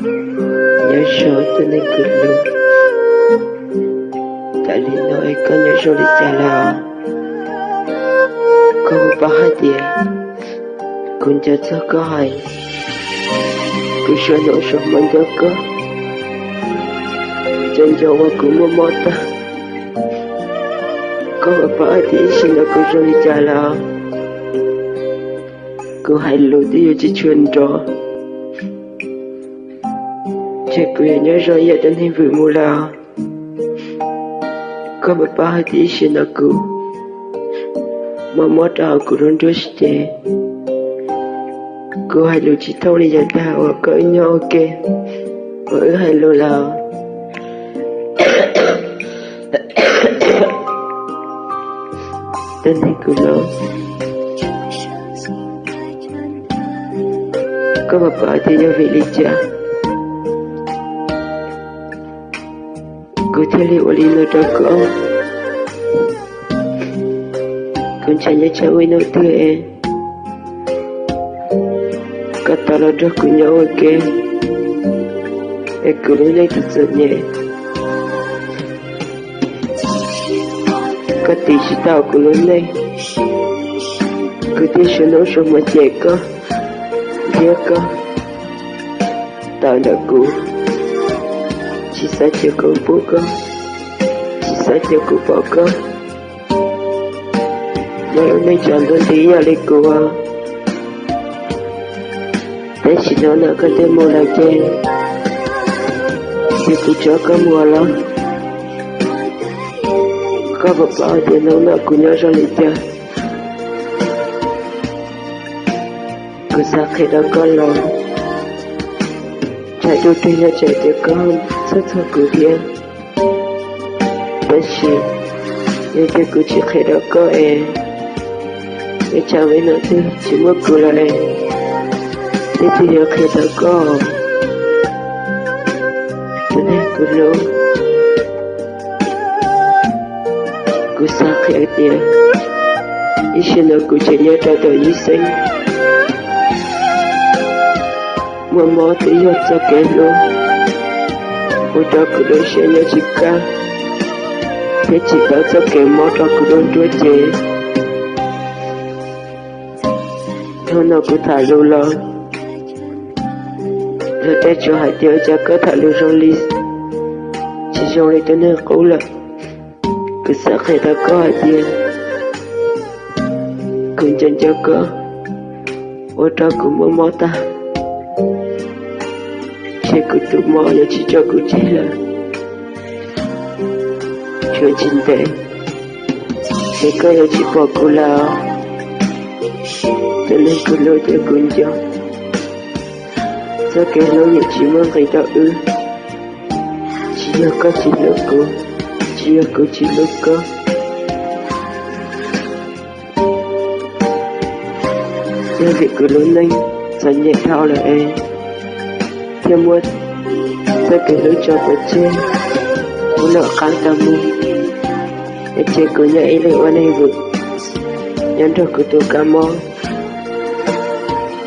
nhớ số tôi nên cứ luôn tại vì nói có nhớ số đi trả lao có một bao hai tiền cũng cho có hay cứ số nổ số mình cho có chân cho qua cũng mua mót ta có một bao hai tiền xin là cứ số đi trả lao cứ hay lùi đi chỉ chuyên trò chỉ quyền nhớ rồi giờ đến hình vừa mua lao có một bao hai tỷ xin là cứ mà mót đào cứ luôn đôi xe cứ hay lùi chỉ thâu đi giờ đào ở cỡ nhau ok ở hay lùi lao đến hình cứ lâu có một bao thì nhớ vị lý cha cứ theo liệu lý nơi đó của ông con chẳng nhớ cháu ấy nấu tươi cả ta là đó của nhau ok em cứ lấy lấy thật sự nhẹ cả tí sĩ tao của lớn này cứ tí sĩ nấu xong mà trẻ có ghé có tao đã cũ chỉ sẽ cho cô bố con chỉ sẽ cho cô bỏ con ngày hôm nay chọn đơn tí ở đây cô để chỉ nói là có thể mua lại trên thì cứ cho có mua lắm có một bao tiền nấu nợ của nhau ra lịch chơi cứ xa khi đó có lòng chạy đôi tuy là chạy tới con rất thật cứ điên bác sĩ nhưng cái cứ chỉ khi đó có để chào với nó chứ chỉ mất cứ lại thế thì giờ khi đó có cho nên cứ lâu cứ xa khi tiền ý xin nó cứ chạy nhớ ra tờ ý sinh mà mò tí hột cho kẻ luôn ôi đó cứ đôi xe nhớ chị ca thế chị bảo cho kẻ mò đó cứ đôi đuôi chế thôi nó cứ thả lưu lo rồi đây cho hai tiêu cho có thả lưu rong ly chỉ rong ly tới nơi cũ là cứ sợ khi ta có hai tiền cứ chân cho có ôi đó cũng mò mò ta chỉ cứ tụ mò là chỉ cho cứ chỉ là chuyện chính tế chỉ có là chỉ bỏ cô là cho nên cứ lôi theo cuốn cho sao cái lối như chỉ mong người ta chỉ là có chỉ lúc cô chỉ là cô chỉ lúc có nhưng việc cứ lớn lên sẽ nhẹ thao là theo mua sẽ cái lối cho ở trên muốn nợ kháng ta mua để chơi cứ nhảy lại qua đây vực nhắn được cứ tôi cá mò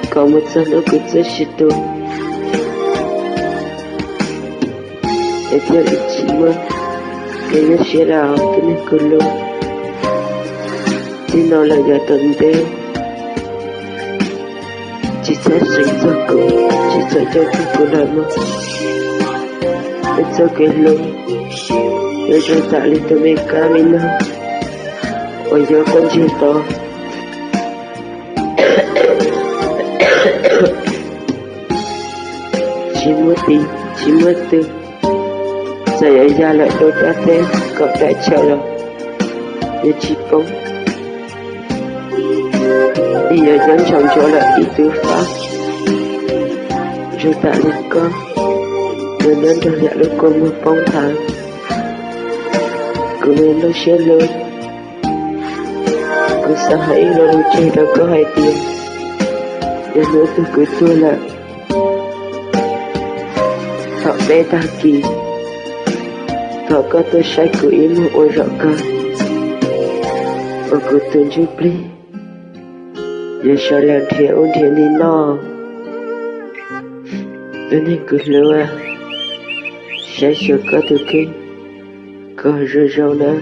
còn một giờ nữa cứ rất xịt tôi để theo ý chí mơ để nó sẽ nào tôi nên cứ luôn thì nó là giờ tuần tế chỉ sẽ sinh ra cậu chỉ sẽ cho tôi cô làm mà để cho cái luôn để cho tạ lên tôi mấy cá mình nào ôi giờ con chưa to chỉ mất tư giờ ấy ra lại đôi ta tên cậu đại chờ rồi như chỉ bóng đi ở dẫn chồng chỗ lại đi tư pháp rồi tạ lên con rồi nên cho dạ đôi con một bóng tháng cứ lên nó sẽ lớn cứ xa hãy nó đôi chơi đâu có hai tiền để nữa tôi cứ tua lại họ bé ta kỳ họ có tôi sai cứ ý một ôi rõ cơ và cứ tuần chút đi giờ sao làm thiệt ôn thiệt đi no ini keluar saya suka tu ke kau rejaulah